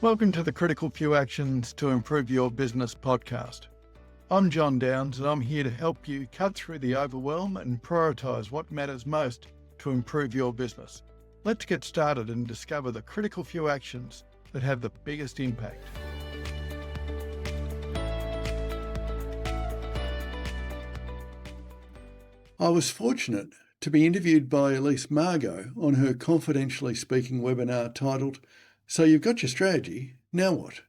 Welcome to the Critical Few Actions to Improve Your Business podcast. I'm John Downs and I'm here to help you cut through the overwhelm and prioritise what matters most to improve your business. Let's get started and discover the critical few actions that have the biggest impact. I was fortunate to be interviewed by Elise Margow on her Confidentially Speaking webinar titled, "So You've Got Your Strategy, Now What?"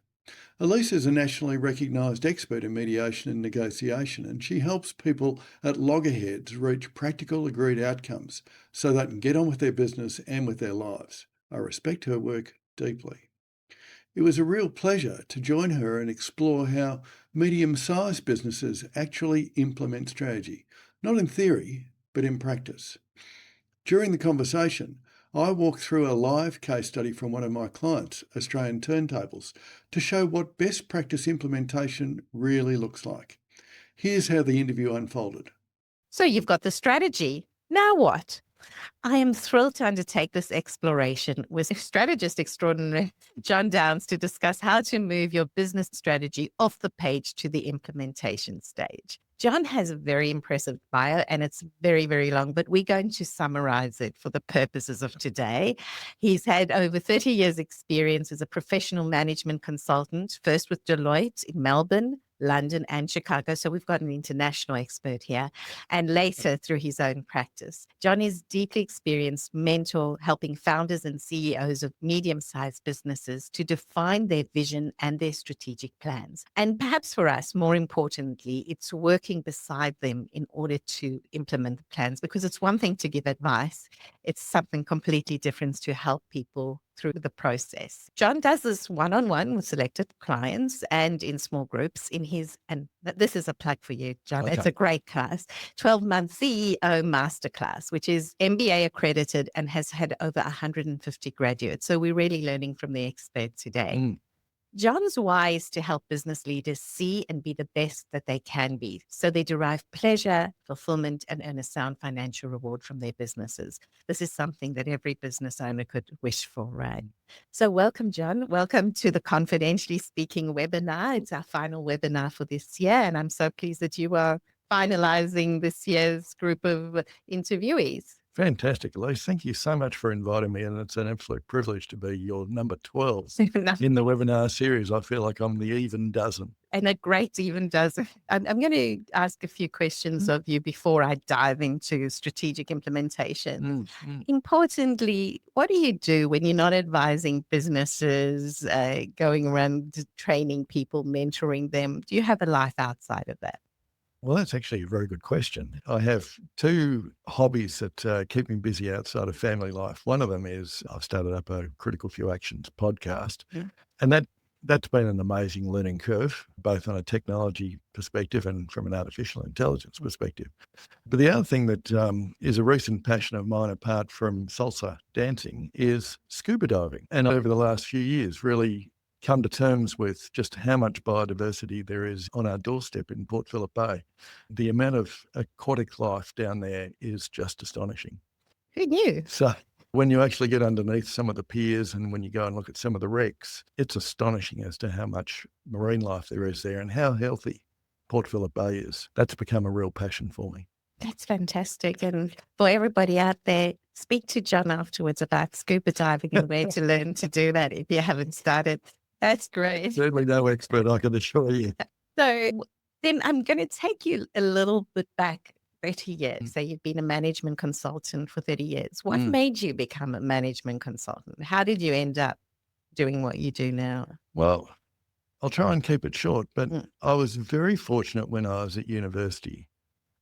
Elise is a nationally recognised expert in mediation and negotiation, and she helps people at loggerheads reach practical agreed outcomes so they can get on with their business and with their lives. I respect her work deeply. It was a real pleasure to join her and explore how medium-sized businesses actually implement strategy, not in theory, but in practice. During the conversation, I walked through a live case study from one of my clients, Australian Turntables, to show what best practice implementation really looks like. Here's how the interview unfolded. So you've got the strategy. Now what? I am thrilled to undertake this exploration with strategist extraordinary John Downs to discuss how to move your business strategy off the page to the implementation stage. John has a very impressive bio and it's very, very long, but we're going to summarize it for the purposes of today. He's had over 30 years experience as a professional management consultant, first with Deloitte in Melbourne, London and Chicago. So we've got an international expert here, and later through his own practice. John is deeply experienced mentor helping founders and CEOs of medium-sized businesses to define their vision and their strategic plans. And perhaps for us, more importantly, it's working beside them in order to implement the plans, because it's one thing to give advice. It's something completely different to help people through the process. John does this one-on-one with selected clients and in small groups in his, and this is a plug for you, John. Okay. It's a great class, 12-month CEO Masterclass, which is MBA accredited and has had over 150 graduates. So we're really learning from the expert today. John's why is to help business leaders see and be the best that they can be, so they derive pleasure, fulfillment, and earn a sound financial reward from their businesses. This is something that every business owner could wish for, right? So welcome, John. Welcome to the Confidentially Speaking webinar. It's our final webinar for this year, and I'm so pleased that you are finalizing this year's group of interviewees. Fantastic, Elise. Thank you so much for inviting me, and it's an absolute privilege to be your number 12 in the webinar series. I feel like I'm the even dozen. And a great even dozen. I'm going to ask a few questions of you before I dive into strategic implementation. Importantly, what do you do when you're not advising businesses, going around training people, mentoring them? Do you have a life outside of that? Well, that's actually a very good question. I have two hobbies that keep me busy outside of family life. One of them is I've started up a Critical Few Actions podcast, and that's been an amazing learning curve, both on a technology perspective and from an artificial intelligence perspective. But the other thing that is a recent passion of mine, apart from salsa dancing, is scuba diving. And over the last few years, really come to terms with just how much biodiversity there is on our doorstep in Port Phillip Bay. The amount of aquatic life down there is just astonishing. Who knew? So when you actually get underneath some of the piers and when you go and look at some of the wrecks, it's astonishing as to how much marine life there is there and how healthy Port Phillip Bay is. That's become a real passion for me. That's fantastic. And for everybody out there, speak to John afterwards about scuba diving and where to learn to do that if you haven't started. That's great. Certainly no expert, I can assure you. So then I'm going to take you a little bit back 30 years. So you've been a management consultant for 30 years. What made you become a management consultant? How did you end up doing what you do now? Well, I'll try and keep it short, but I was very fortunate when I was at university.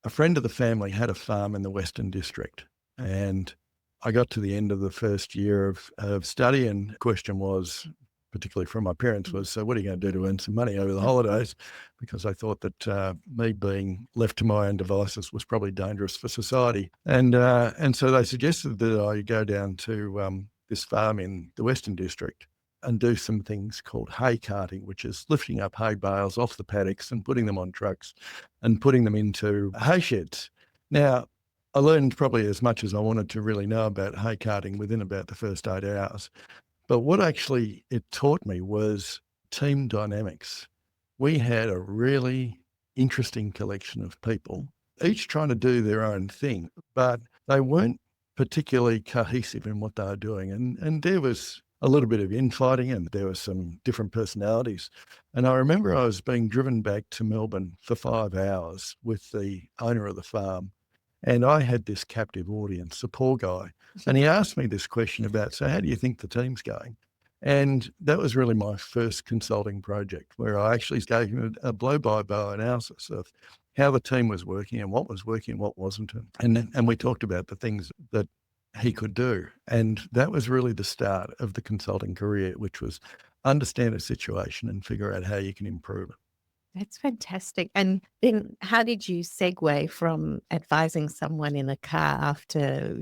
A friend of the family had a farm in the Western District, and I got to the end of the first year of study, and the question was, particularly from my parents, was, so what are you going to do to earn some money over the holidays? Because I thought that me being left to my own devices was probably dangerous for society. And so they suggested that I go down to this farm in the Western District and do some things called hay carting, which is lifting up hay bales off the paddocks and putting them on trucks and putting them into hay sheds. Now, I learned probably as much as I wanted to really know about hay carting within about the first 8 hours. But what actually it taught me was team dynamics. We had a really interesting collection of people, each trying to do their own thing, but they weren't particularly cohesive in what they were doing. And there was a little bit of infighting and there were some different personalities. And I remember I was being driven back to Melbourne for 5 hours with the owner of the farm. And I had this captive audience, a poor guy. And he asked me this question about, so how do you think the team's going? And that was really my first consulting project where I actually gave him a blow-by-blow analysis of how the team was working and what wasn't. And we talked about the things that he could do. And that was really the start of the consulting career, which was understand a situation and figure out how you can improve it. That's fantastic. And then how did you segue from advising someone in a car after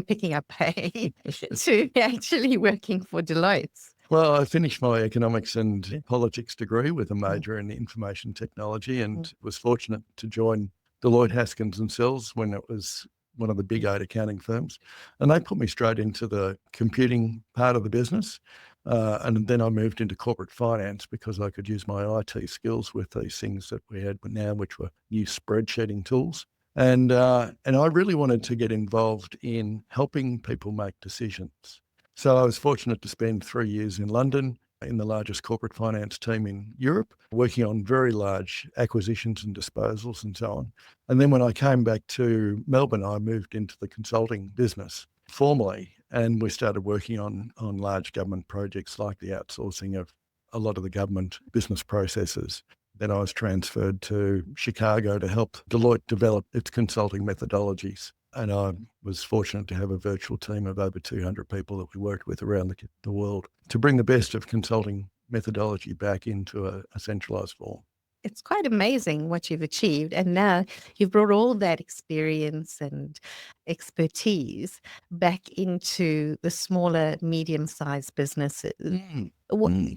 picking up pay to actually working for Deloitte? Well, I finished my economics and politics degree with a major in information technology and was fortunate to join Deloitte Haskins and Sells when it was one of the big 8 accounting firms. And they put me straight into the computing part of the business. And then I moved into corporate finance because I could use my IT skills with these things that we had now, which were new spreadsheeting tools. And I really wanted to get involved in helping people make decisions. So I was fortunate to spend 3 years in London in the largest corporate finance team in Europe, working on very large acquisitions and disposals and so on. And then when I came back to Melbourne, I moved into the consulting business formally, and we started working on large government projects like the outsourcing of a lot of the government business processes. Then I was transferred to Chicago to help Deloitte develop its consulting methodologies. And I was fortunate to have a virtual team of over 200 people that we worked with around the world to bring the best of consulting methodology back into a centralized form. It's quite amazing what you've achieved. And now you've brought all that experience and expertise back into the smaller, medium-sized businesses.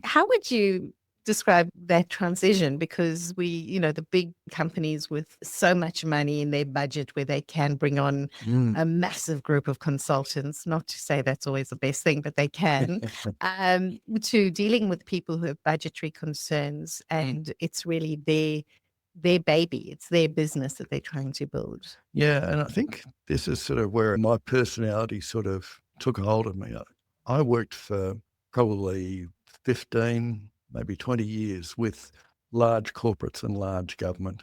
How would you describe that transition? Because the big companies with so much money in their budget where they can bring on a massive group of consultants, not to say that's always the best thing, but they can, to dealing with people who have budgetary concerns and it's really their baby, it's their business that they're trying to build. Yeah, and I think this is sort of where my personality sort of took a hold of me. I worked for probably 15, maybe 20 years with large corporates and large government.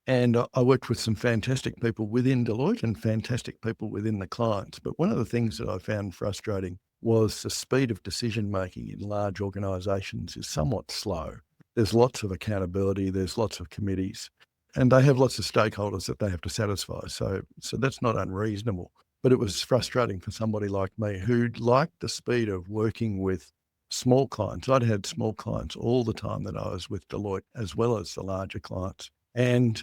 And I worked with some fantastic people within Deloitte and fantastic people within the clients. But one of the things that I found frustrating was the speed of decision making in large organisations is somewhat slow. There's lots of accountability, there's lots of committees, and they have lots of stakeholders that they have to satisfy. So that's not unreasonable. But it was frustrating for somebody like me who liked the speed of working with small clients. I'd had small clients all the time that I was with Deloitte, as well as the larger clients. And,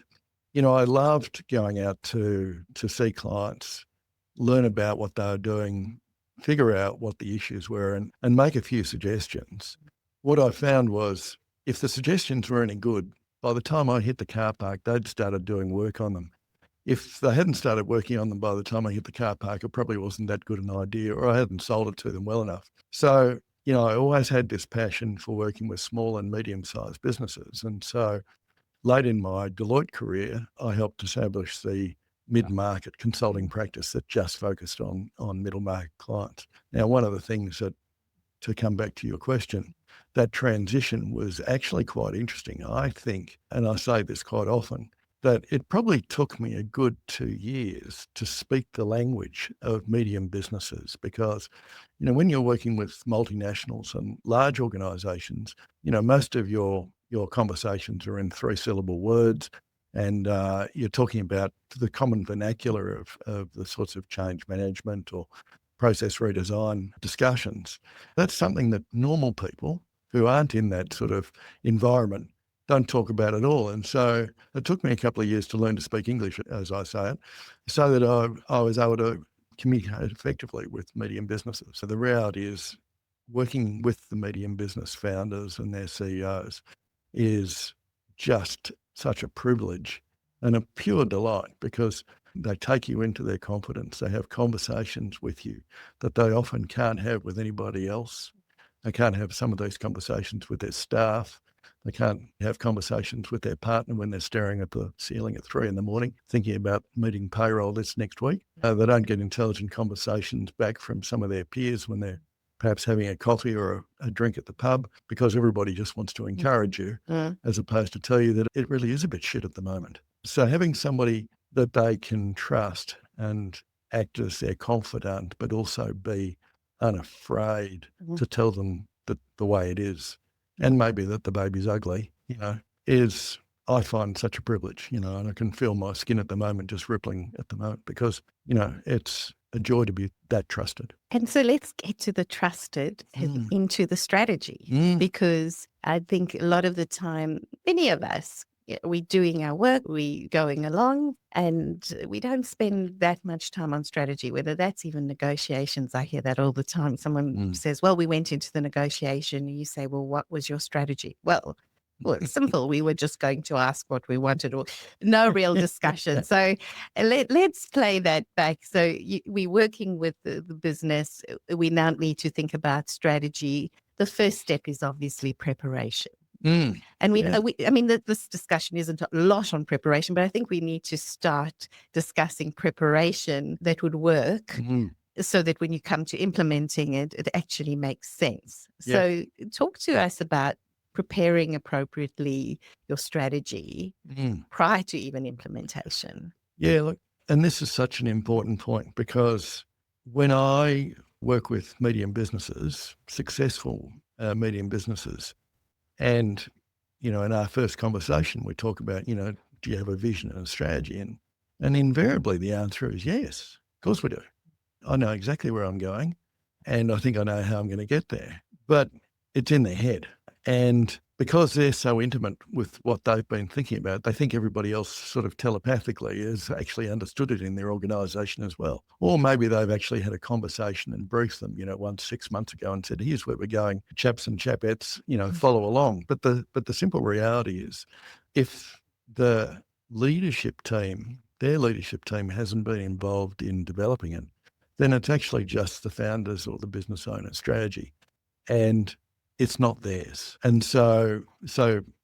I loved going out to see clients, learn about what they were doing, figure out what the issues were and make a few suggestions. What I found was if the suggestions were any good, by the time I hit the car park, they'd started doing work on them. If they hadn't started working on them by the time I hit the car park, it probably wasn't that good an idea, or I hadn't sold it to them well enough. So, I always had this passion for working with small and medium-sized businesses. And so late in my Deloitte career, I helped establish the mid-market consulting practice that just focused on middle market clients. Now, one of the things that, to come back to your question, that transition was actually quite interesting. I think, and I say this quite often, that it probably took me a good 2 years to speak the language of medium businesses because, when you're working with multinationals and large organisations, most of your conversations are in 3-syllable words and you're talking about the common vernacular of the sorts of change management or process redesign discussions. That's something that normal people who aren't in that sort of environment don't talk about at all. And so it took me a couple of years to learn to speak English, as I say it, so that I was able to communicate effectively with medium businesses. So the reality is working with the medium business founders and their CEOs is just such a privilege and a pure delight because they take you into their confidence. They have conversations with you that they often can't have with anybody else. They can't have some of these conversations with their staff. They can't have conversations with their partner when they're staring at the ceiling at 3 a.m, thinking about meeting payroll this next week. They don't get intelligent conversations back from some of their peers when they're perhaps having a coffee or a drink at the pub, because everybody just wants to encourage you as opposed to tell you that it really is a bit shit at the moment. So having somebody that they can trust and act as their confidant, but also be unafraid to tell them that the way it is, and maybe that the baby's ugly, is, I find, such a privilege, and I can feel my skin at the moment just rippling at the moment because, it's a joy to be that trusted. And so let's get to the trusted and into the strategy, because I think a lot of the time, many of us, we're doing our work, we're going along, and we don't spend that much time on strategy, whether that's even negotiations. I hear that all the time. Someone says, well, we went into the negotiation. And you say, well, what was your strategy? Well, it's simple. We were just going to ask what we wanted, or no real discussion. So let's play that back. So we're working with the business. We now need to think about strategy. The first step is obviously preparation. And this discussion isn't a lot on preparation, but I think we need to start discussing preparation that would work so that when you come to implementing it, it actually makes sense. Yeah. So talk to us about preparing appropriately your strategy prior to even implementation. Yeah, look, and this is such an important point, because when I work with medium businesses, successful medium businesses, and, in our first conversation, we talk about, do you have a vision and a strategy? And invariably the answer is yes, of course we do. I know exactly where I'm going, and I think I know how I'm going to get there, but it's in their head. And because they're so intimate with what they've been thinking about, they think everybody else sort of telepathically has actually understood it in their organisation as well. Or maybe they've actually had a conversation and briefed them, once 6 months ago and said, here's where we're going, chaps and chapettes, follow along. But the simple reality is, if the leadership team, their leadership team, hasn't been involved in developing it, then it's actually just the founders or the business owner's strategy. And it's not theirs. And so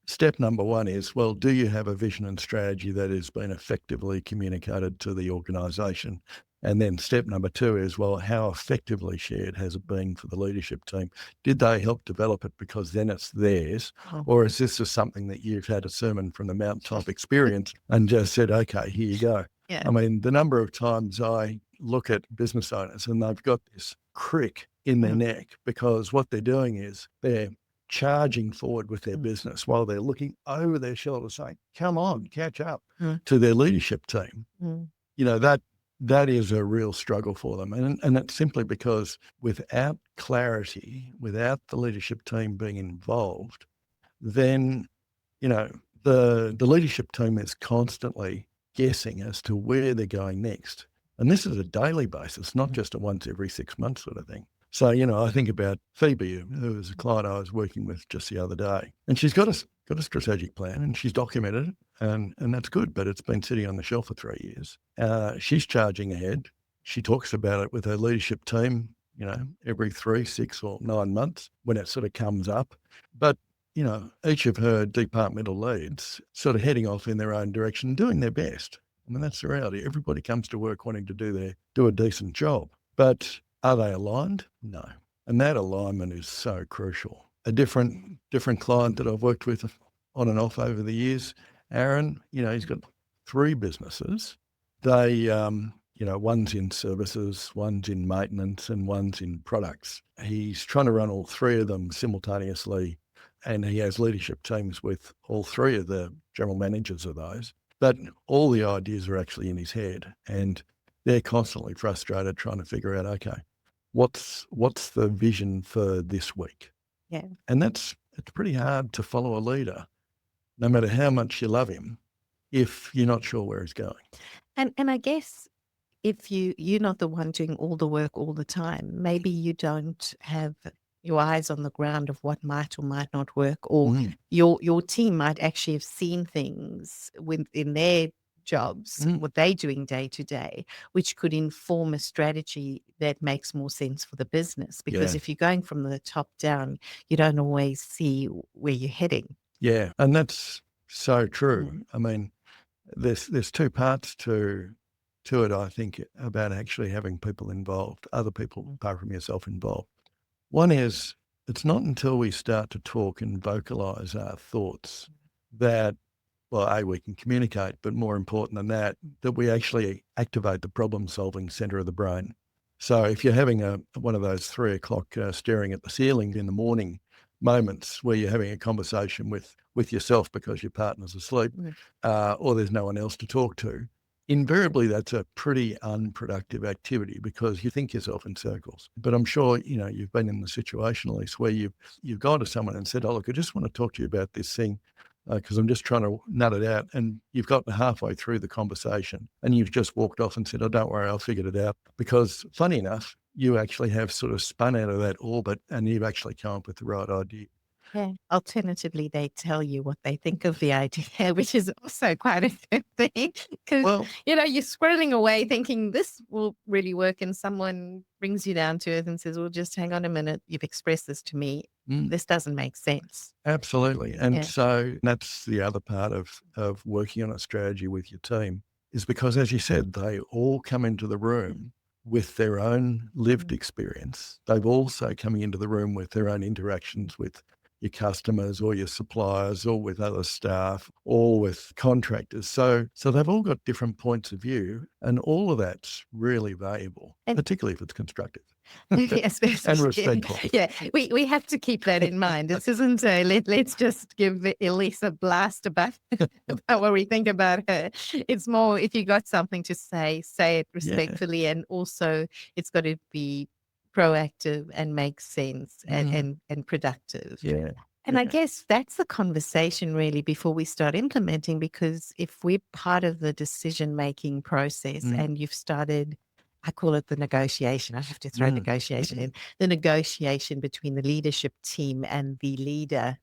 step number one is, well, do you have a vision and strategy that has been effectively communicated to the organisation? And then step number two is, well, how effectively shared has it been for the leadership team? Did they help develop it because then it's theirs? Or is this just something that you've had a sermon from the mountaintop experience and just said, okay, here you go? Yeah. I mean, the number of times I look at business owners and they've got this crick in their neck, because what they're doing is they're charging forward with their business while they're looking over their shoulder saying, come on, catch up to their leadership team. That is a real struggle for them. And it's simply because without clarity, without the leadership team being involved, then, the leadership team is constantly guessing as to where they're going next. And this is a daily basis, not just a once every 6 months sort of thing. So, I think about Phoebe, who was a client I was working with just the other day, and she's got a strategic plan and she's documented it, and that's good, but it's been sitting on the shelf for 3 years. She's charging ahead. She talks about it with her leadership team, every 3, 6 or 9 months when it sort of comes up. But, each of her departmental leads sort of heading off in their own direction, doing their best. I mean, that's the reality. Everybody comes to work wanting to do a decent job, but are they aligned? No. And that alignment is so crucial. A different client that I've worked with on and off over the years, Aaron, he's got 3 businesses. They, one's in services, one's in maintenance, and one's in products. He's trying to run all 3 of them simultaneously, and he has leadership teams with all 3 of the general managers of those. But all the ideas are actually in his head, and they're constantly frustrated trying to figure out, okay, what's the vision for this week? Yeah. And it's pretty hard to follow a leader, no matter how much you love him, if you're not sure where he's going. And I guess if you're not the one doing all the work all the time, maybe you don't have your eyes on the ground of what might or might not work, or your team might actually have seen things within their jobs, what they're doing day to day, which could inform a strategy that makes more sense for the business. Because if you're going from the top down, you don't always see where you're heading. Yeah, and that's so true. I mean, there's two parts to it, I think, about actually having people involved, other people apart from yourself involved. One is, it's not until we start to talk and vocalize our thoughts that, well, we can communicate, but more important than that, that we actually activate the problem-solving center of the brain. So if you're having one of those 3 o'clock staring at the ceiling in the morning moments where you're having a conversation with yourself because your partner's asleep, or there's no one else to talk to, invariably that's a pretty unproductive activity because you think yourself in circles. But I'm sure, you've been in the situation, Elise, where you've gone to someone and said, oh, look, I just want to talk to you about this thing because I'm just trying to nut it out. And you've gotten halfway through the conversation and you've just walked off and said, oh, don't worry, I'll figure it out. Because funny enough, you actually have sort of spun out of that orbit and you've actually come up with the right idea. Yeah. Alternatively, they tell you what they think of the idea, which is also quite a good thing because, you're squirreling away thinking this will really work. And someone brings you down to earth and says, well, just hang on a minute. You've expressed this to me. This doesn't make sense. Absolutely. And so that's the other part of working on a strategy with your team is because, as you said, they all come into the room with their own lived experience. They've also coming into the room with their own interactions with your customers or your suppliers or with other staff or with contractors. So they've all got different points of view and all of that's really valuable, particularly if it's constructive. Yes, and respectful. Yeah, we have to keep that in mind. This isn't let's just give Elise a blast about what we think about her. It's more if you got something to say it respectfully, and also it's got to be proactive and make sense and productive. Yeah. And I guess that's the conversation really before we start implementing, because if we're part of the decision-making process and you've started, I call it the negotiation. I have to throw negotiation in. The negotiation between the leadership team and the leader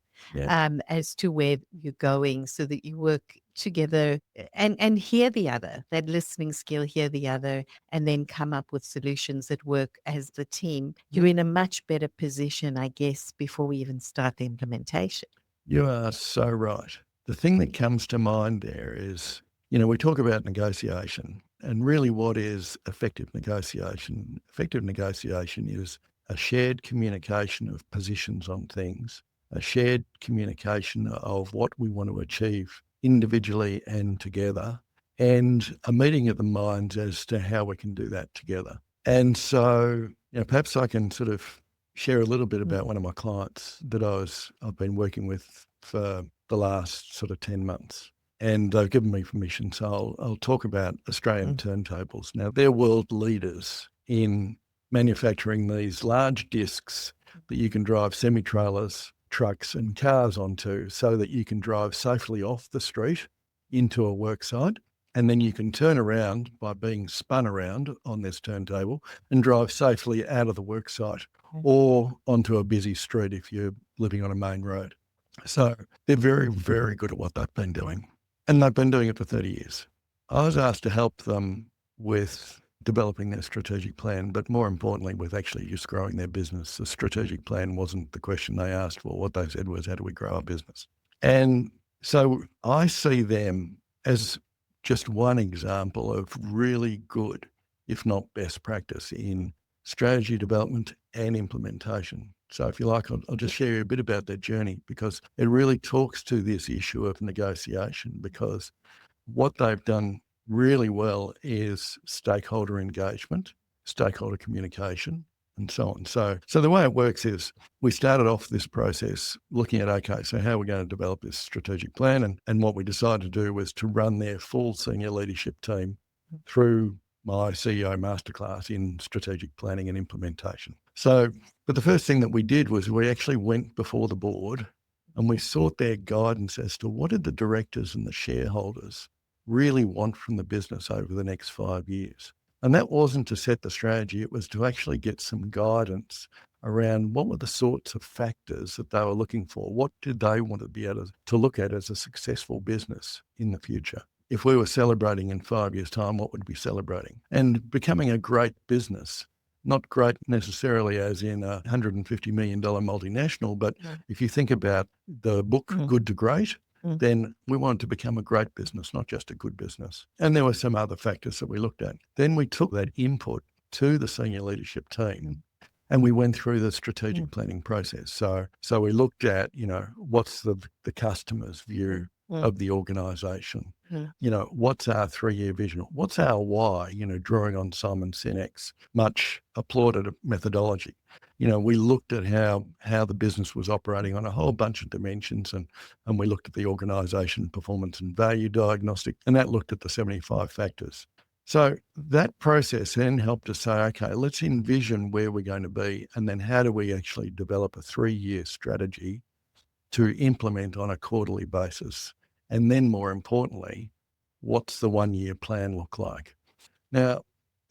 as to where you're going so that you work together and hear the other, that listening skill, hear the other, and then come up with solutions that work as the team. You're in a much better position, I guess, before we even start the implementation. You are so right. The thing that comes to mind there is, we talk about negotiation and really what is effective negotiation? Effective negotiation is a shared communication of positions on things, a shared communication of what we want to achieve individually and together, and a meeting of the minds as to how we can do that together. And so, perhaps I can sort of share a little bit about one of my clients that I've been working with for the last sort of 10 months. And they've given me permission, so I'll talk about Australian turntables. Now, they're world leaders in manufacturing these large discs that you can drive semi-trailers, trucks and cars onto so that you can drive safely off the street into a work site. And then you can turn around by being spun around on this turntable and drive safely out of the work site or onto a busy street if you're living on a main road. So they're very, very good at what they've been doing. And they've been doing it for 30 years. I was asked to help them with developing their strategic plan, but more importantly, with actually just growing their business. The strategic plan wasn't the question they asked for. What they said was, how do we grow our business? And so I see them as just one example of really good, if not best practice in strategy development and implementation. So if you like, I'll just share a bit about their journey because it really talks to this issue of negotiation, because what they've done really well is stakeholder engagement, stakeholder communication, and so on. So the way it works is we started off this process looking at, okay, so how are we going to develop this strategic plan? And what we decided to do was to run their full senior leadership team through my CEO masterclass in strategic planning and implementation. But the first thing that we did was we actually went before the board and we sought their guidance as to what did the directors and the shareholders really want from the business over the next 5 years. And that wasn't to set the strategy, it was to actually get some guidance around what were the sorts of factors that they were looking for. What did they want to be able to look at as a successful business in the future? if we were celebrating in 5 years' time, what would we be celebrating? And becoming a great business, not great necessarily as in a $150 million multinational, but if you think about the book Good to Great, then we wanted to become a great business, not just a good business. And there were some other factors that we looked at. Then we took that input to the senior leadership team and we went through the strategic planning process. So we looked at, what's the customer's view of the organisation? What's our 3-year vision? What's our why? Drawing on Simon Sinek's much applauded methodology. We looked at how the business was operating on a whole bunch of dimensions, and we looked at the organisation performance and value diagnostic, and that looked at the 75 factors. So that process then helped us say, okay, let's envision where we're going to be, and then how do we actually develop a 3-year strategy to implement on a quarterly basis? And then more importantly, what's the 1-year plan look like? Now,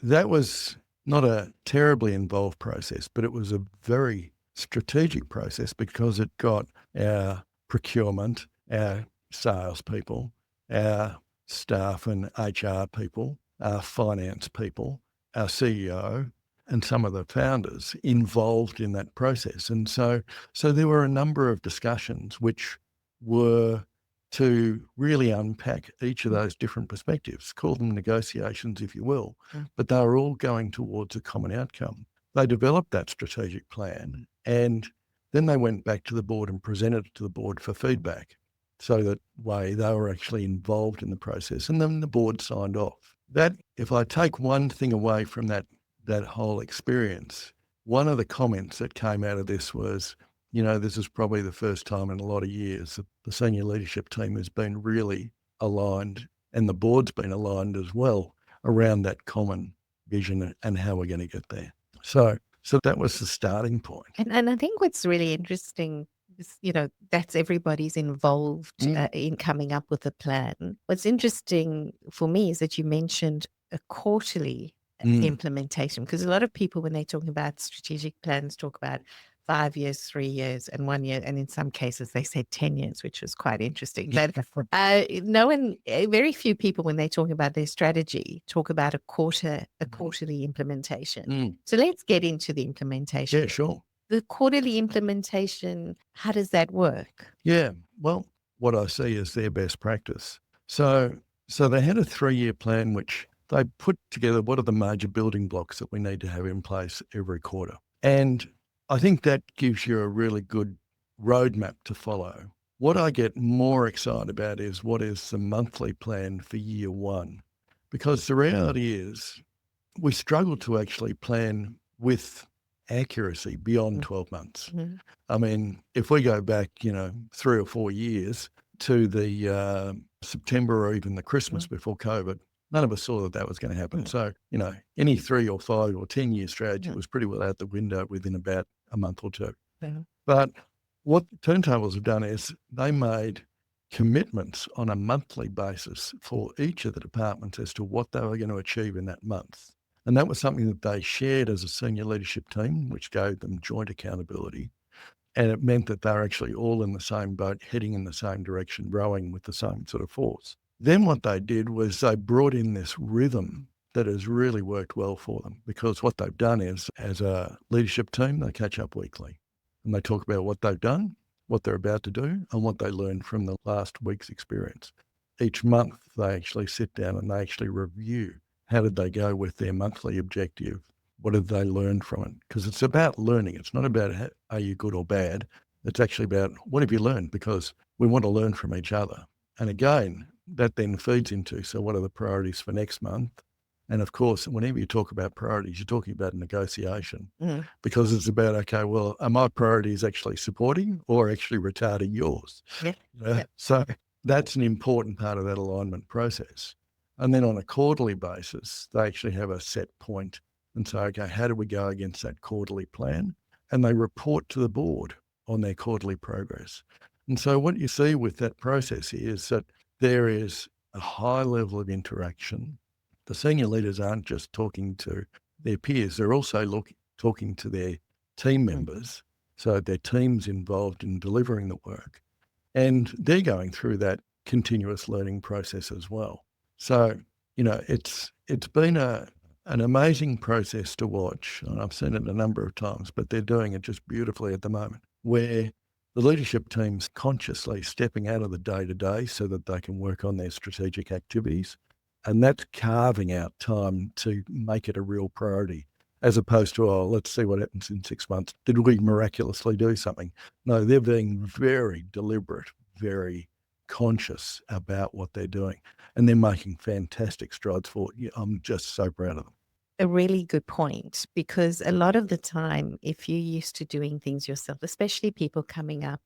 that was not a terribly involved process, but it was a very strategic process because it got our procurement, our salespeople, our staff and HR people, our finance people, our CEO, and some of the founders involved in that process. And so there were a number of discussions which were to really unpack each of those different perspectives, call them negotiations, if you will, but they were all going towards a common outcome. They developed that strategic plan and then they went back to the board and presented it to the board for feedback. So that way they were actually involved in the process and then the board signed off. That, if I take one thing away from that whole experience, one of the comments that came out of this was, this is probably the first time in a lot of years that the senior leadership team has been really aligned and the board's been aligned as well around that common vision and how we're going to get there. So that was the starting point. And I think what's really interesting is, that's everybody's involved in coming up with a plan. What's interesting for me is that you mentioned a quarterly implementation, because a lot of people, when they're talking about strategic plans, talk about 5 years, 3 years, and 1 year, and in some cases they said 10 years, which was quite interesting. But very few people, when they're talking about their strategy, talk about a quarterly implementation. So let's get into the implementation. Yeah, sure. The quarterly implementation, how does that work? Yeah, well, what I see is their best practice. So they had a 3-year plan which they put together what are the major building blocks that we need to have in place every quarter. And I think that gives you a really good roadmap to follow. What I get more excited about is what is the monthly plan for year 1. Because the reality is we struggle to actually plan with accuracy beyond 12 months. I mean, if we go back, 3 or 4 years to the September or even the Christmas before COVID, none of us saw that was going to happen. So, any 3 or 5 or 10-year strategy was pretty well out the window within about a month or two. But what Turntables have done is they made commitments on a monthly basis for each of the departments as to what they were going to achieve in that month. And that was something that they shared as a senior leadership team, which gave them joint accountability. And it meant that they were actually all in the same boat, heading in the same direction, rowing with the same sort of force. Then what they did was they brought in this rhythm that has really worked well for them, because what they've done is, as a leadership team, they catch up weekly and they talk about what they've done, what they're about to do, and what they learned from the last week's experience. Each month, they actually sit down and they actually review how did they go with their monthly objective? What did they learn from it? Because it's about learning. It's not about are you good or bad. It's actually about what have you learned, because we want to learn from each other. And again, that then feeds into, so what are the priorities for next month? And of course, whenever you talk about priorities, you're talking about negotiation, because it's about, okay, well, are my priorities actually supporting or actually retarding yours? So that's an important part of that alignment process. And then on a quarterly basis, they actually have a set point and say, okay, how do we go against that quarterly plan? And they report to the board on their quarterly progress. And so what you see with that process is that there is a high level of interaction. The senior leaders aren't just talking to their peers, they're also talking to their team members. So their team's involved in delivering the work. And they're going through that continuous learning process as well. So, it's been an amazing process to watch, and I've seen it a number of times, but they're doing it just beautifully at the moment, where the leadership team's consciously stepping out of the day-to-day so that they can work on their strategic activities, and that's carving out time to make it a real priority, as opposed to, let's see what happens in 6 months. Did we miraculously do something? No, they're being very deliberate, very conscious about what they're doing, and they're making fantastic strides forward. I'm just so proud of them. A really good point, because a lot of the time, if you're used to doing things yourself, especially people coming up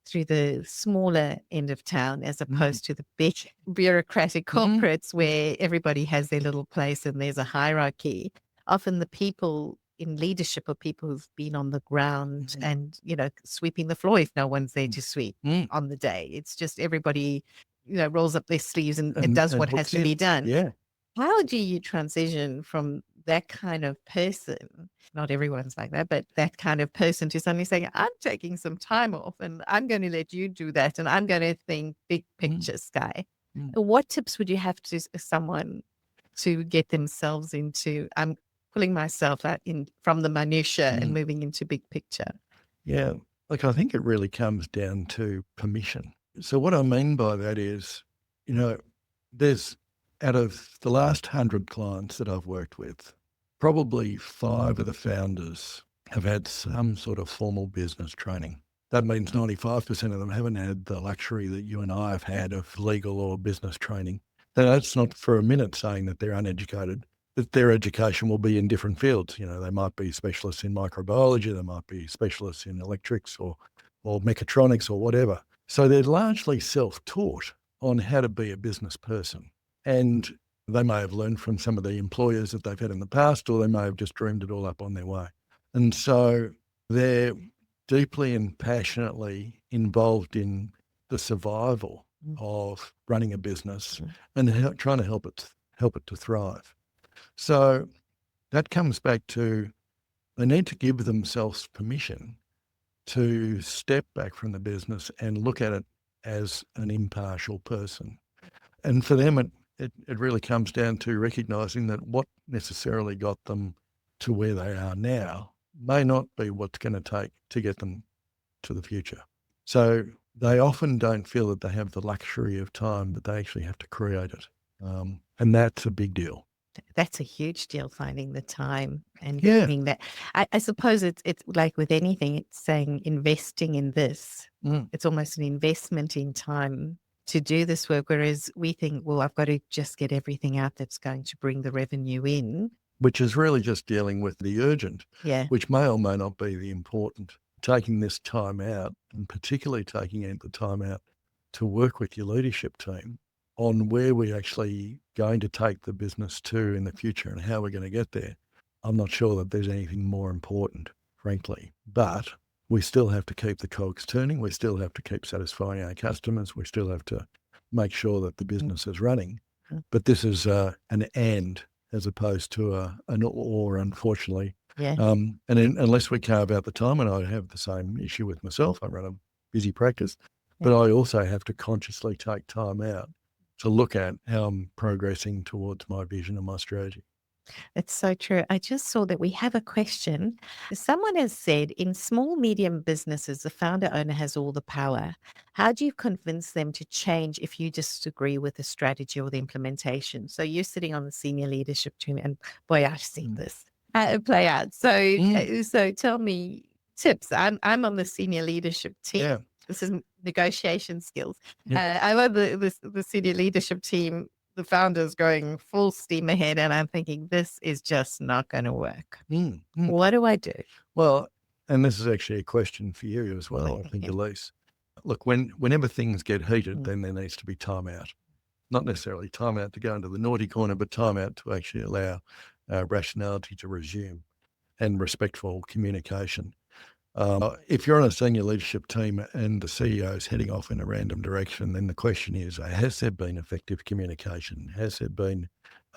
through the smaller end of town as opposed to the big bureaucratic corporates where everybody has their little place and there's a hierarchy, often the people in leadership are people who've been on the ground and, sweeping the floor if no one's there to sweep on the day. It's just everybody, rolls up their sleeves and does what has to be done. Yeah. How do you transition from that kind of person? Not everyone's like that, but that kind of person to suddenly saying, I'm taking some time off and I'm going to let you do that. And I'm going to think big picture, Sky. What tips would you have to someone to get themselves into, I'm pulling myself out from the minutiae and moving into big picture? Yeah. Look, I think it really comes down to permission. So what I mean by that is, there's, out of the last 100 clients that I've worked with, probably 5 of the founders have had some sort of formal business training. That means 95% of them haven't had the luxury that you and I have had of legal or business training. Now, that's not for a minute saying that they're uneducated, that their education will be in different fields. They might be specialists in microbiology, they might be specialists in electrics or mechatronics or whatever. So they're largely self-taught on how to be a business person. And they may have learned from some of the employers that they've had in the past, or they may have just dreamed it all up on their way. And so they're deeply and passionately involved in the survival of running a business and trying to help it to thrive. So that comes back to they need to give themselves permission to step back from the business and look at it as an impartial person. And for them, it really comes down to recognising that what necessarily got them to where they are now may not be what's going to take to get them to the future. So they often don't feel that they have the luxury of time, but they actually have to create it. And that's a big deal. That's a huge deal, finding the time and doing that. I suppose it's like with anything, it's saying investing in this. It's almost an investment in time to do this work, whereas we think, well, I've got to just get everything out that's going to bring the revenue in. Which is really just dealing with the urgent, which may or may not be the important. Taking this time out, and particularly taking the time out to work with your leadership team on where we're actually going to take the business to in the future and how we're going to get there. I'm not sure that there's anything more important, frankly, but we still have to keep the cogs turning. We still have to keep satisfying our customers. We still have to make sure that the business is running. But this is an and as opposed to an or, unfortunately. Unless we carve out the time, and I have the same issue with myself, I run a busy practice, but I also have to consciously take time out to look at how I'm progressing towards my vision and my strategy. It's so true. I just saw that we have a question. Someone has said, in small, medium businesses, the founder owner has all the power. How do you convince them to change if you disagree with the strategy or the implementation? So you're sitting on the senior leadership team, and boy, I've seen this play out. So tell me tips. I'm on the senior leadership team. Yeah. This is negotiation skills. I'm on the senior leadership team. The founder's going full steam ahead, and I'm thinking, this is just not going to work. What do I do? Well, and this is actually a question for you as well, I think, Elise. Look, whenever things get heated, then there needs to be time out. Not necessarily time out to go into the naughty corner, but time out to actually allow rationality to resume and respectful communication. If you're on a senior leadership team and the CEO is heading off in a random direction, then the question is, has there been effective communication? Has there been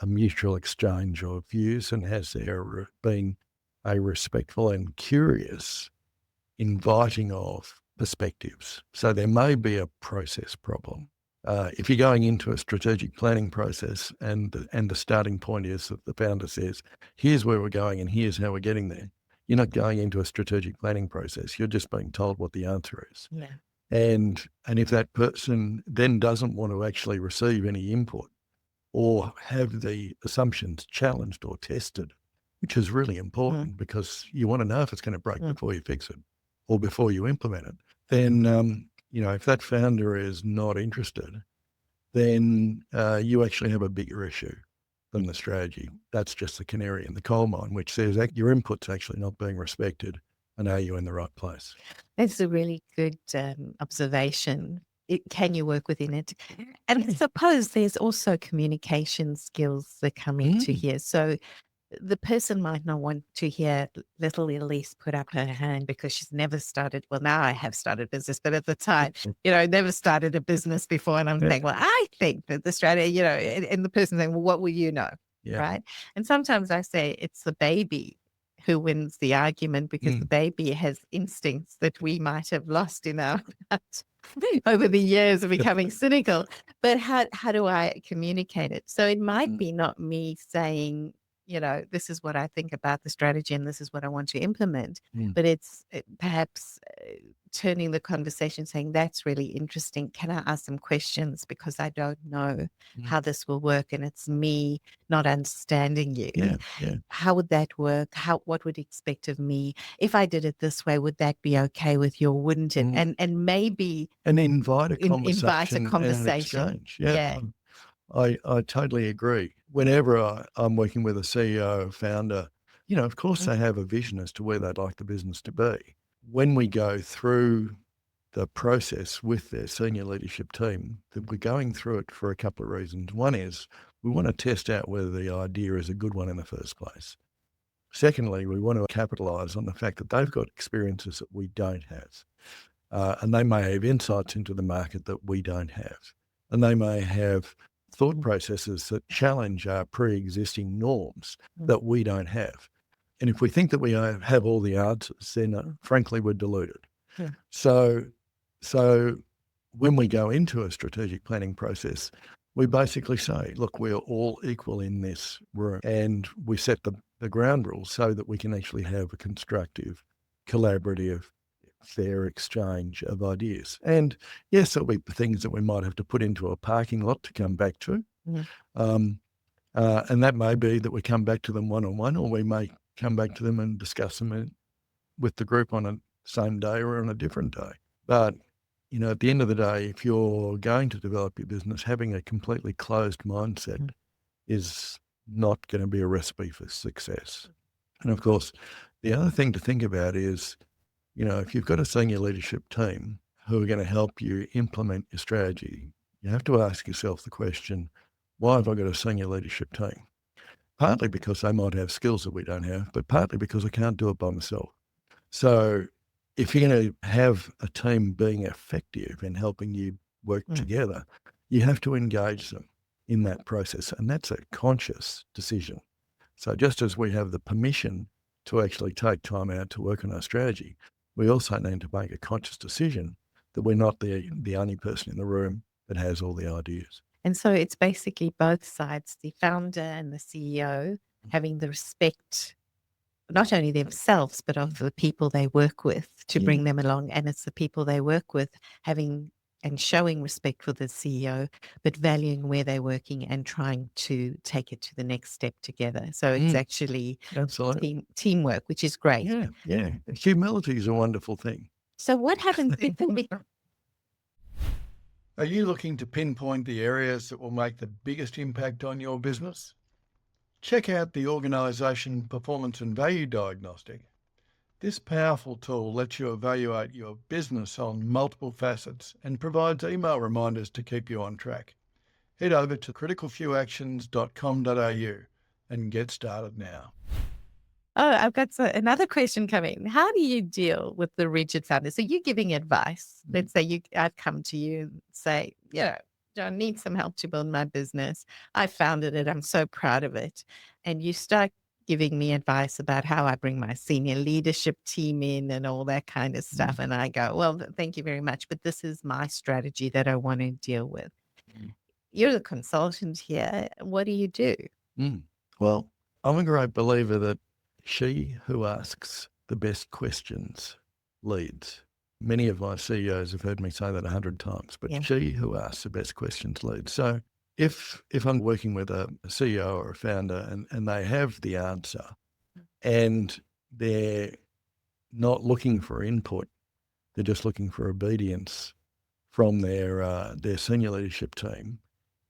a mutual exchange of views? And has there been a respectful and curious inviting of perspectives? So there may be a process problem. If you're going into a strategic planning process and the starting point is that the founder says, here's where we're going and here's how we're getting there, you're not going into a strategic planning process. You're just being told what the answer is. Yeah. And if that person then doesn't want to actually receive any input or have the assumptions challenged or tested, which is really important because you want to know if it's going to break before you fix it or before you implement it, then, if that founder is not interested, then you actually have a bigger issue than the strategy. That's just the canary in the coal mine, which says that your input's actually not being respected and are you in the right place? That's a really good observation. Can you work within it? And I suppose there's also communication skills that come into here. So the person might not want to hear little Elise put up her hand because she's never started. Well, now I have started business, but at the time, never started a business before. And I'm saying, well, I think that the strategy, and the person saying, well, what will you know? Yeah. Right. And sometimes I say it's the baby who wins the argument because the baby has instincts that we might have lost in our over the years of becoming cynical. But how do I communicate it? So it might be not me saying, this is what I think about the strategy and this is what I want to implement. But it's perhaps turning the conversation, saying, that's really interesting. Can I ask some questions? Because I don't know how this will work. And it's me not understanding you. Yeah, yeah. How would that work? What would you expect of me? If I did it this way, would that be okay with you or wouldn't it? And maybe invite a conversation. Invite a And an conversation. exchange. Yeah. I totally agree. Whenever I'm working with a CEO, founder, of course they have a vision as to where they'd like the business to be. When we go through the process with their senior leadership team, that we're going through it for a couple of reasons. One is we want to test out whether the idea is a good one in the first place. Secondly, we want to capitalise on the fact that they've got experiences that we don't have. And they may have insights into the market that we don't have. And they may have thought processes that challenge our pre-existing norms that we don't have. And if we think that we have all the answers, then frankly, we're deluded. Yeah. So when we go into a strategic planning process, we basically say, look, we're all equal in this room, and we set the ground rules so that we can actually have a constructive, collaborative, fair exchange of ideas. And yes, there'll be things that we might have to put into a parking lot to come back to. And that may be that we come back to them one-on-one, or we may come back to them and discuss them with the group on a same day or on a different day. But, at the end of the day, if you're going to develop your business, having a completely closed mindset is not going to be a recipe for success. And of course, the other thing to think about is, if you've got a senior leadership team who are going to help you implement your strategy, you have to ask yourself the question, why have I got a senior leadership team? Partly because they might have skills that we don't have, but partly because I can't do it by myself. So if you're going to have a team being effective in helping you work together, you have to engage them in that process. And that's a conscious decision. So just as we have the permission to actually take time out to work on our strategy, we also need to make a conscious decision that we're not the only person in the room that has all the ideas. And so it's basically both sides, the founder and the CEO, having the respect, not only themselves, but of the people they work with to bring them along. And it's the people they work with having and showing respect for the CEO, but valuing where they're working and trying to take it to the next step together. So it's actually absolutely teamwork, which is great. Yeah. Humility is a wonderful thing. So what happens if Are you looking to pinpoint the areas that will make the biggest impact on your business? Check out the Organisation Performance and Value Diagnostic. This powerful tool lets you evaluate your business on multiple facets and provides email reminders to keep you on track. Head over to CriticalFewActions.com.au and get started now. Oh, I've got another question coming. How do you deal with the rigid founder? So you're giving advice. Let's say I've come to you and say, I need some help to build my business. I founded it. I'm so proud of it. And you start giving me advice about how I bring my senior leadership team in and all that kind of stuff. And I go, well, thank you very much, but this is my strategy that I want to deal with. You're the consultant here. What do you do? Well, I'm a great believer that she who asks the best questions leads. Many of my CEOs have heard me say that 100 times, but Yeah. she who asks the best questions leads. So if I'm working with a CEO or a founder and they have the answer and they're not looking for input, they're just looking for obedience from their senior leadership team,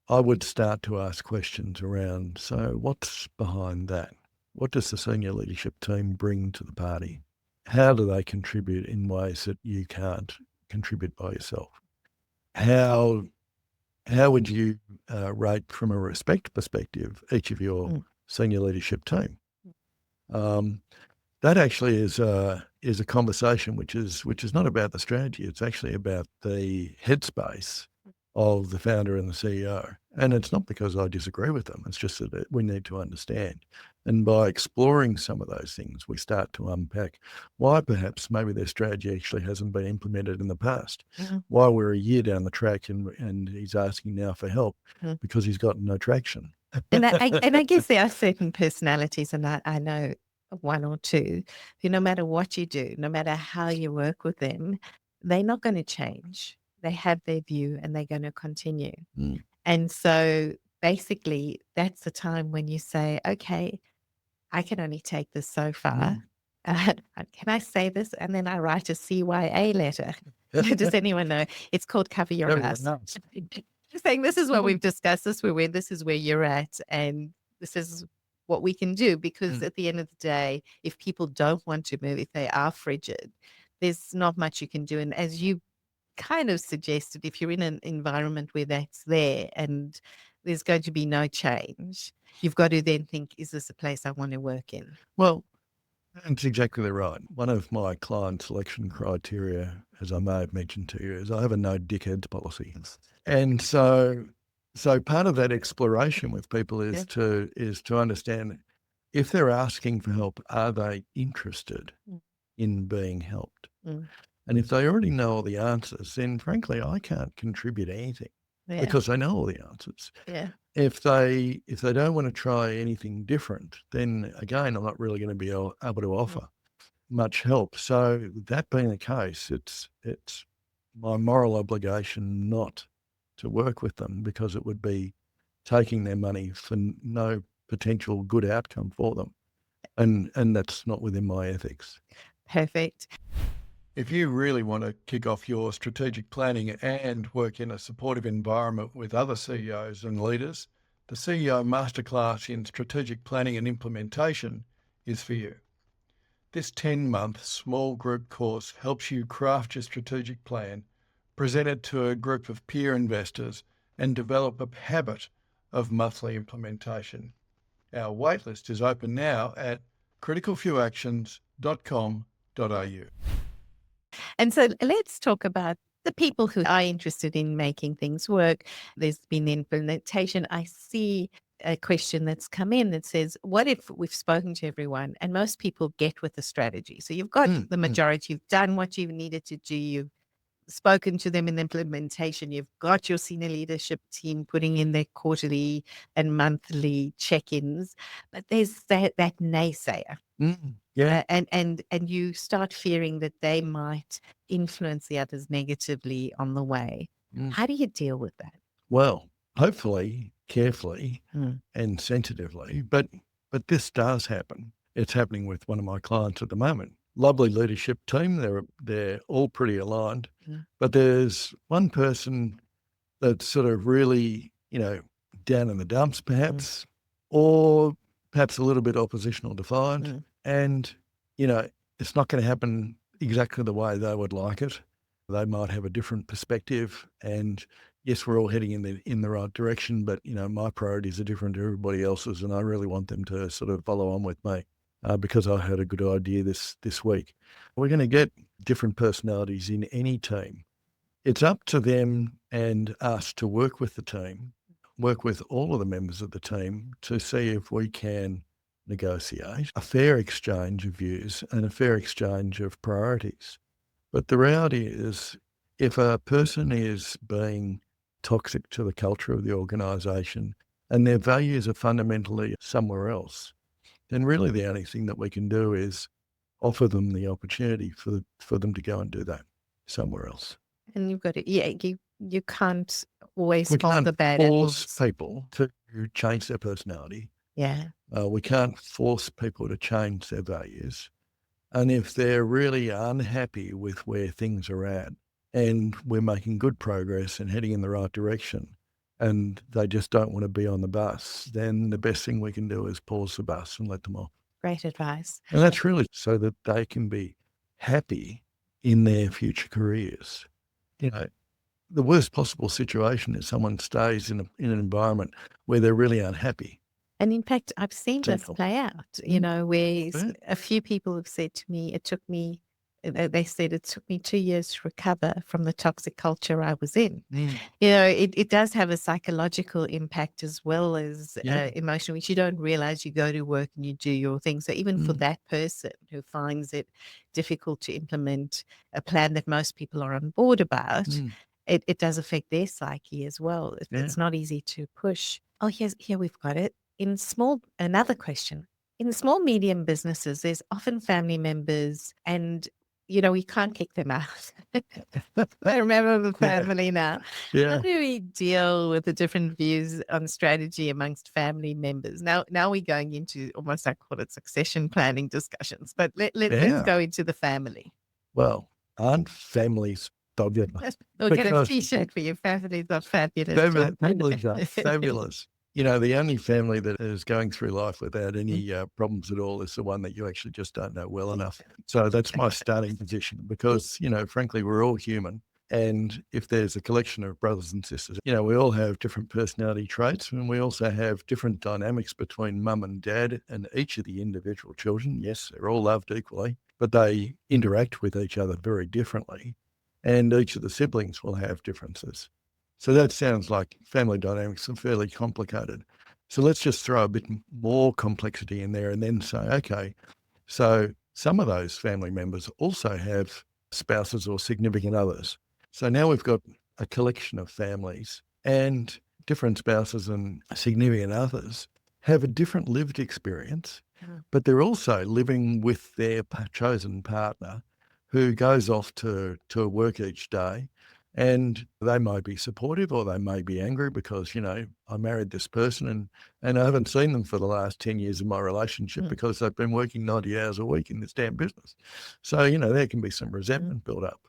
I would start to ask questions around, so what's behind that? What does the senior leadership team bring to the party? How do they contribute in ways that you can't contribute by yourself? How would you rate from a respect perspective each of your senior leadership team? That actually is a conversation which is not about the strategy. It's actually about the headspace of the founder and the CEO. And it's not because I disagree with them. It's just that we need to understand. And by exploring some of those things, we start to unpack why perhaps maybe their strategy actually hasn't been implemented in the past. Why we're a year down the track and he's asking now for help because he's got no traction. And I guess there are certain personalities, and I know one or two, who no matter what you do, no matter how you work with them, they're not going to change. They have their view and they're going to continue. And so basically, that's the time when you say, okay, I can only take this so far. Can I say this? And then I write a CYA letter. Does anyone know? It's called Cover Your Ass. Saying this is what we've discussed, this is where you're at, and this is what we can do. Because at the end of the day, if people don't want to move, if they are frigid, there's not much you can do. And as you kind of suggested, if you're in an environment where that's there and there's going to be no change, you've got to then think, is this a place I want to work in? Well, that's exactly right. One of my client selection criteria, as I may have mentioned to you, is I have a no dickheads policy. And so part of that exploration with people is to understand if they're asking for help, are they interested in being helped? And if they already know all the answers, then frankly, I can't contribute anything because I know all the answers. If they don't want to try anything different, then again, I'm not really going to be able to offer much help. So that being the case, it's my moral obligation not to work with them because it would be taking their money for no potential good outcome for them. And that's not within my ethics. Perfect. If you really want to kick off your strategic planning and work in a supportive environment with other CEOs and leaders, the CEO Masterclass in Strategic Planning and Implementation is for you. This 10-month small group course helps you craft your strategic plan, present it to a group of peer investors, and develop a habit of monthly implementation. Our waitlist is open now at CriticalFewActions.com.au. And so let's talk about the people who are interested in making things work. There's been implementation. I see a question that's come in that says, what if we've spoken to everyone and most people get with the strategy? So you've got the majority, you've done what you needed to do, you've spoken to them in the implementation, you've got your senior leadership team putting in their quarterly and monthly check-ins, but there's that naysayer. And you start fearing that they might influence the others negatively on the way. How do you deal with that? Well, hopefully, carefully and sensitively, but this does happen. It's happening with one of my clients at the moment. Lovely leadership team. They're all pretty aligned, but there's one person that's sort of really, down in the dumps perhaps, or perhaps a little bit oppositional defiant. And, it's not going to happen exactly the way they would like it. They might have a different perspective. And yes, we're all heading in the right direction, but, my priorities are different to everybody else's. And I really want them to sort of follow on with me because I had a good idea this week. We're going to get different personalities in any team. It's up to them and us to work with the team, work with all of the members of the team to see if we can negotiate a fair exchange of views and a fair exchange of priorities. But the reality is, if a person is being toxic to the culture of the organisation, and their values are fundamentally somewhere else, then really the only thing that we can do is offer them the opportunity for them to go and do that somewhere else. And you've got to, you can't always We follow can't the bad force apples. people to change their personality. Yeah. We can't force people to change their values. And if they're really unhappy with where things are at and we're making good progress and heading in the right direction and they just don't want to be on the bus, then the best thing we can do is pause the bus and let them off. Great advice. And that's really so that they can be happy in their future careers. The worst possible situation is someone stays in an environment where they're really unhappy. And in fact, I've seen this play out, where a few people have said to me, they said it took me 2 years to recover from the toxic culture I was in. It does have a psychological impact as well as emotional, which you don't realize. You go to work and you do your thing. So even for that person who finds it difficult to implement a plan that most people are on board about, it does affect their psyche as well. It's not easy to push. Oh, here we've got it. Another question. In small, medium businesses, there's often family members and, we can't kick them out. I remember the family now. How do we deal with the different views on strategy amongst family members? Now we're going into almost, I call it succession planning discussions, but let's go into the family. Well, aren't families fabulous? We'll get a T-shirt for you. Families are fabulous. Families are fabulous. The only family that is going through life without any problems at all is the one that you actually just don't know well enough. So that's my starting position because, frankly, we're all human. And if there's a collection of brothers and sisters, we all have different personality traits and we also have different dynamics between mum and dad and each of the individual children. Yes, they're all loved equally, but they interact with each other very differently. And each of the siblings will have differences. So that sounds like family dynamics are fairly complicated. So let's just throw a bit more complexity in there and then say, okay, so some of those family members also have spouses or significant others. So now we've got a collection of families and different spouses and significant others have a different lived experience, but they're also living with their chosen partner who goes off to work each day. And they may be supportive or they may be angry because, I married this person and I haven't seen them for the last 10 years of my relationship because they've been working 90 hours a week in this damn business. So, there can be some resentment built up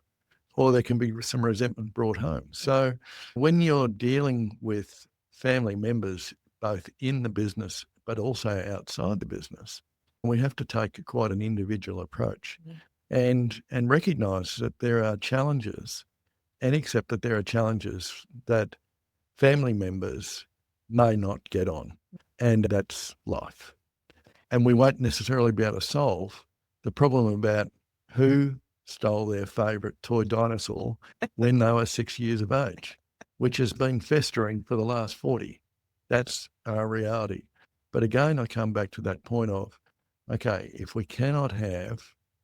or there can be some resentment brought home. So when you're dealing with family members, both in the business but also outside the business, we have to take quite an individual approach and recognise that there are challenges and accept that there are challenges that family members may not get on, and that's life. And we won't necessarily be able to solve the problem about who stole their favourite toy dinosaur when they were 6 years of age, which has been festering for the last 40. That's our reality. But again, I come back to that point of, okay, if we cannot have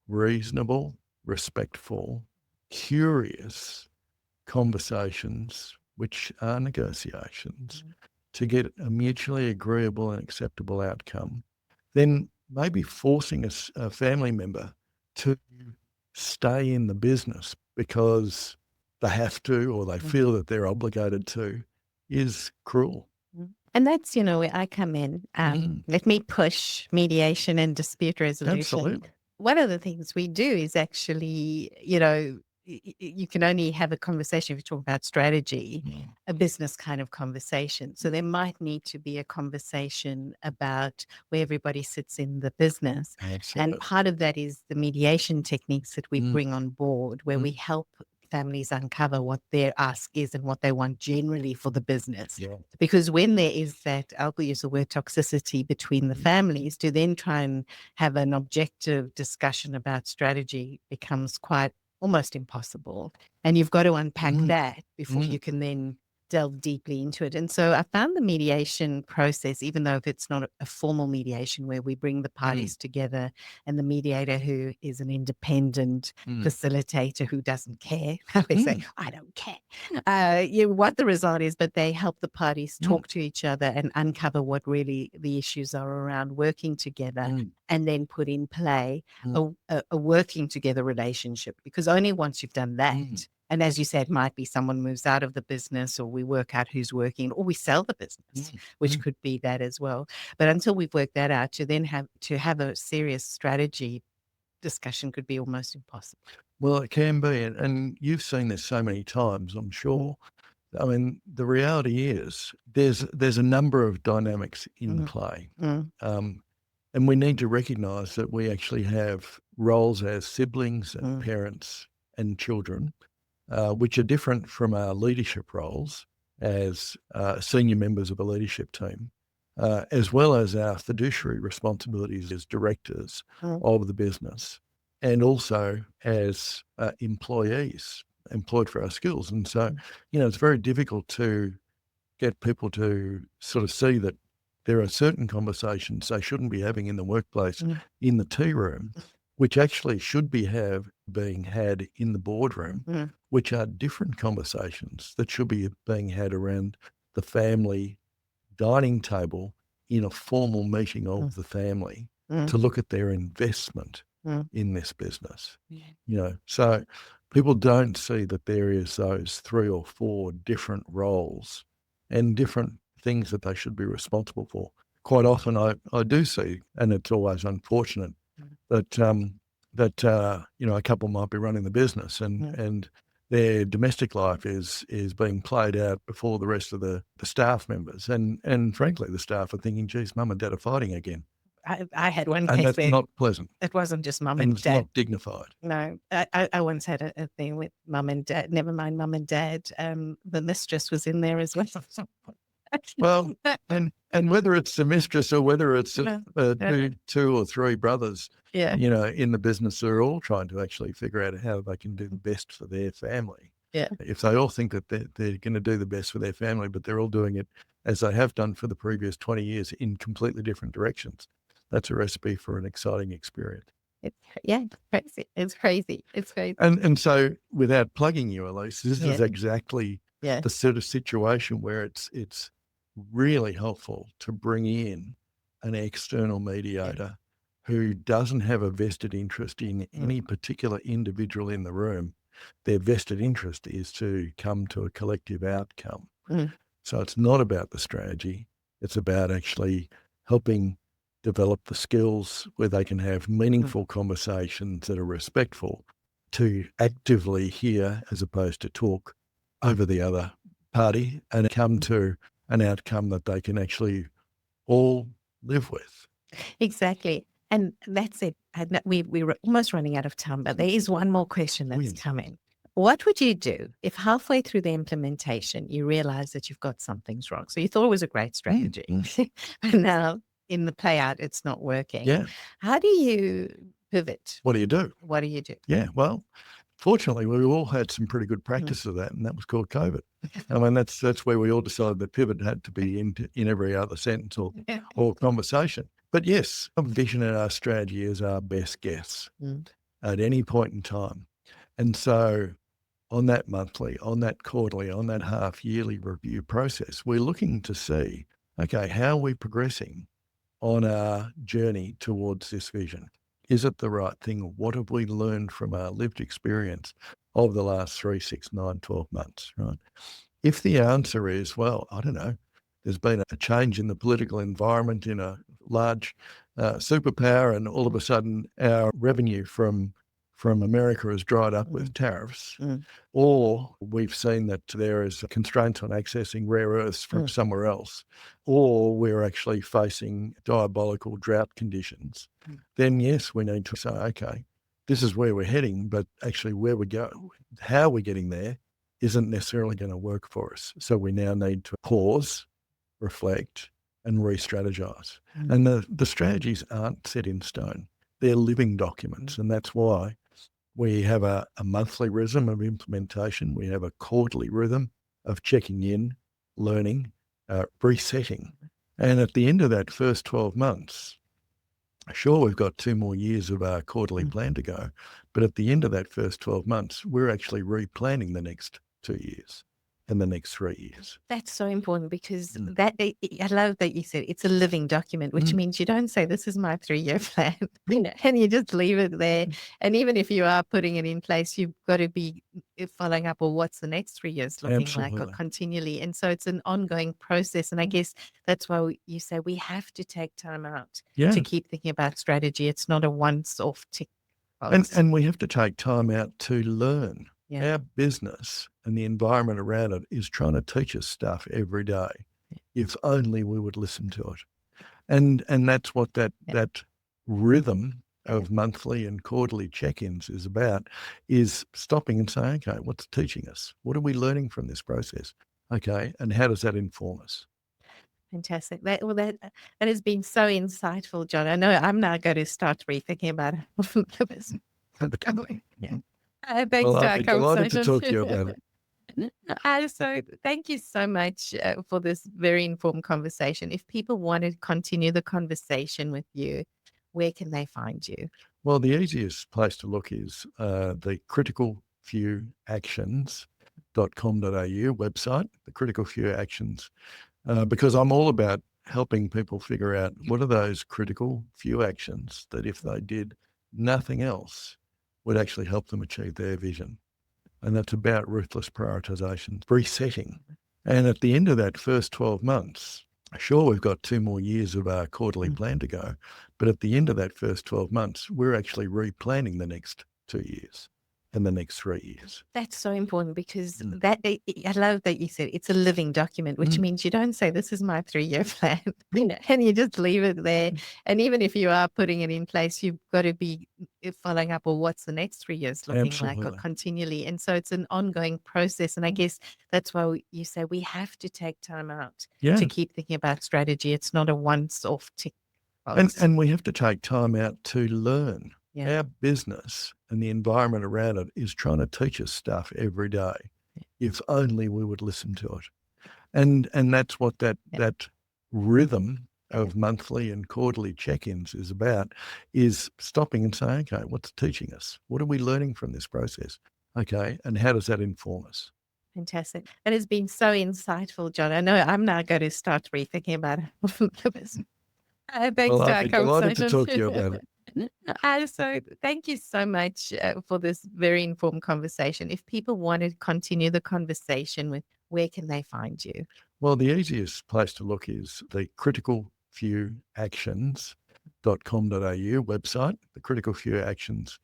reasonable, respectful, curious conversations, which are negotiations, to get a mutually agreeable and acceptable outcome, then maybe forcing a family member to stay in the business because they have to or they feel that they're obligated to is cruel. And that's, where I come in. Let me push mediation and dispute resolution. Absolutely. One of the things we do is actually, you can only have a conversation if you talk about strategy, a business kind of conversation. So there might need to be a conversation about where everybody sits in the business. Absolutely. And part of that is the mediation techniques that we bring on board, where we help families uncover what their ask is and what they want generally for the business. Because when there is that, I'll use the word toxicity between the families, to then try and have an objective discussion about strategy becomes quite almost impossible. And you've got to unpack that before you can then delve deeply into it. And so I found the mediation process, even though if it's not a formal mediation where we bring the parties together and the mediator who is an independent facilitator who doesn't care, they say, I don't care, what the result is, but they help the parties talk to each other and uncover what really the issues are around working together and then put in play a working together relationship, because only once you've done that, and as you said, might be someone moves out of the business, or we work out who's working, or we sell the business, which could be that as well. But until we've worked that out, to then have a serious strategy discussion could be almost impossible. Well, it can be. And you've seen this so many times, I'm sure. I mean, the reality is there's a number of dynamics in play. And we need to recognise that we actually have roles as siblings and parents and children, which are different from our leadership roles as senior members of a leadership team, as well as our fiduciary responsibilities as directors of the business, and also as employees employed for our skills. And so, it's very difficult to get people to sort of see that there are certain conversations they shouldn't be having in the workplace, in the tea room, which actually should be being had in the boardroom, which are different conversations that should be being had around the family dining table in a formal meeting of the family to look at their investment in this business. So people don't see that there is those 3 or 4 different roles and different things that they should be responsible for. Quite often I do see, and it's always unfortunate, that a couple might be running the business and their domestic life is being played out before the rest of the staff members. And frankly, the staff are thinking, geez, mum and dad are fighting again. I had one And case that's where not pleasant. it wasn't just mum And and it's dad. not dignified. No, I once had a thing with mum and dad. Never mind mum and dad. The mistress was in there as well. Well, and whether it's the mistress or whether it's two or 3 brothers, in the business, they're all trying to actually figure out how they can do the best for their family. Yeah. If they all think that they're going to do the best for their family, but they're all doing it as they have done for the previous 20 years in completely different directions, that's a recipe for an exciting experience. It's crazy. And so, without plugging you, Elise, this is exactly the sort of situation where it's really helpful to bring in an external mediator who doesn't have a vested interest in any particular individual in the room. Their vested interest is to come to a collective outcome. So it's not about the strategy. It's about actually helping develop the skills where they can have meaningful conversations that are respectful, to actively hear as opposed to talk over the other party, and come to an outcome that they can actually all live with. Exactly. And that's it. And we're almost running out of time, but there is one more question that's coming. What would you do if halfway through the implementation, you realize that you've got some things wrong? So you thought it was a great strategy, but now in the play out, it's not working. Yeah. How do you pivot? What do you do? Yeah, well, fortunately, we all had some pretty good practice of that, and that was called COVID. I mean, that's where we all decided that pivot had to be in every other sentence or conversation. But yes, our vision and our strategy is our best guess at any point in time. And so on that monthly, on that quarterly, on that half-yearly review process, we're looking to see, okay, how are we progressing on our journey towards this vision? Is it the right thing? What have we learned from our lived experience of the last 3, 6, 9, 12 months, right? If the answer is, well, I don't know, there's been a change in the political environment in a large superpower, and all of a sudden our revenue from America has dried up with tariffs, or we've seen that there is a constraint on accessing rare earths from somewhere else, or we're actually facing diabolical drought conditions, then yes, we need to say, okay, this is where we're heading, but actually where we go, how we're getting there isn't necessarily going to work for us. So we now need to pause, reflect, and re-strategize. And the strategies aren't set in stone. They're living documents, and that's why we have a monthly rhythm of implementation. We have a quarterly rhythm of checking in, learning, resetting. And at the end of that first 12 months, sure, we've got 2 more years of our quarterly plan to go, but at the end of that first 12 months, we're actually replanning the next 2 years and the next 3 years. That's so important because I love that you said it's a living document, which means you don't say, this is my 3-year plan, and you just leave it there. And even if you are putting it in place, you've got to be following up, or what's the next 3 years looking like, or Absolutely. continually. And so it's an ongoing process. And I guess that's why you say we have to take time out Yeah. to keep thinking about strategy. It's not a once-off tick box. And we have to take time out to learn. Yeah. Our business and the environment around it is trying to teach us stuff every day. If only we would listen to it. And that's what that rhythm of monthly and quarterly check-ins is about, is stopping and saying, okay, what's it teaching us? What are we learning from this process? Okay, and how does that inform us? Fantastic. That has been so insightful, John. I know I'm now going to start rethinking about it. Yeah. Thanks Well, to I'd our be delighted to conversation. talk to you about it. So thank you so much for this very informed conversation. If people want to continue the conversation with you, where can they find you? Well, the easiest place to look is the CriticalFewActions.com.au website, the Critical Few Actions, because I'm all about helping people figure out what are those critical few actions that if they did nothing else would actually help them achieve their vision. And that's about ruthless prioritization, resetting. And at the end of that first 12 months, sure, we've got 2 more years of our quarterly plan to go, but at the end of that first 12 months, we're actually replanning the next 2 years and the next 3 years. That's so important because I love that you said it's a living document, which means you don't say, this is my 3-year plan, and you just leave it there. And even if you are putting it in place, you've got to be following up, or what's the next 3 years looking like, or Absolutely. continually. And so it's an ongoing process. And I guess that's why you say we have to take time out to keep thinking about strategy. It's not a once-off tick box. And we have to take time out to learn. Yeah. Our business and the environment around it is trying to teach us stuff every day. If only we would listen to it. And that's what that rhythm of monthly and quarterly check-ins is about, is stopping and saying, okay, what's it teaching us? What are we learning from this process? Okay, and how does that inform us? Fantastic. That has been so insightful, John. I know I'm now going to start rethinking about it. Thanks Well, to I'd our be delighted to conversation. talk to you about it. So thank you so much for this very informed conversation. If people want to continue the conversation with, where can they find you? Well, the easiest place to look is the CriticalFewActions.com.au website, the Critical Few Actions,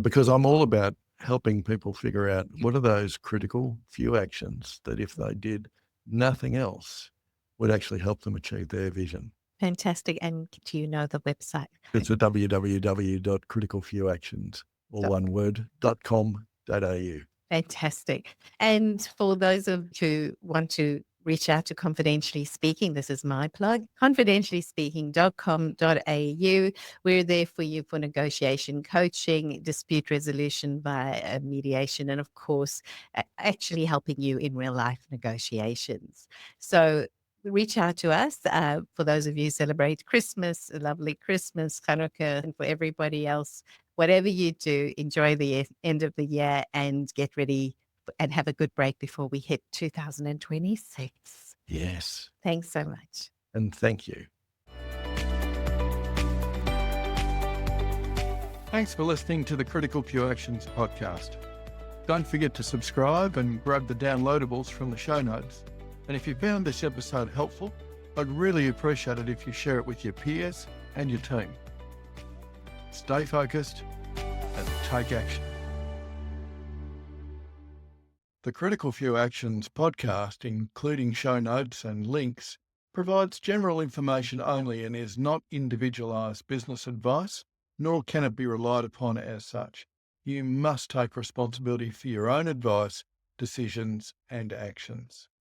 because I'm all about helping people figure out what are those critical few actions that if they did nothing else would actually help them achieve their vision. Fantastic. And do you know the website? It's a www.criticalfewactions, or one word, .com.au. Fantastic. And for those of you who want to reach out to Confidentially Speaking, this is my plug, confidentiallyspeaking.com.au. We're there for you for negotiation coaching, dispute resolution via mediation, and of course, actually helping you in real life negotiations. So reach out to us. For those of you who celebrate Christmas, a lovely Christmas, Hanukkah, and for everybody else, whatever you do, enjoy the end of the year and get ready and have a good break before we hit 2026. Yes. Thanks so much. And thank you. Thanks for listening to the Critical Few Actions podcast. Don't forget to subscribe and grab the downloadables from the show notes. And if you found this episode helpful, I'd really appreciate it if you share it with your peers and your team. Stay focused and take action. The Critical Few Actions podcast, including show notes and links, provides general information only and is not individualised business advice, nor can it be relied upon as such. You must take responsibility for your own advice, decisions, and actions.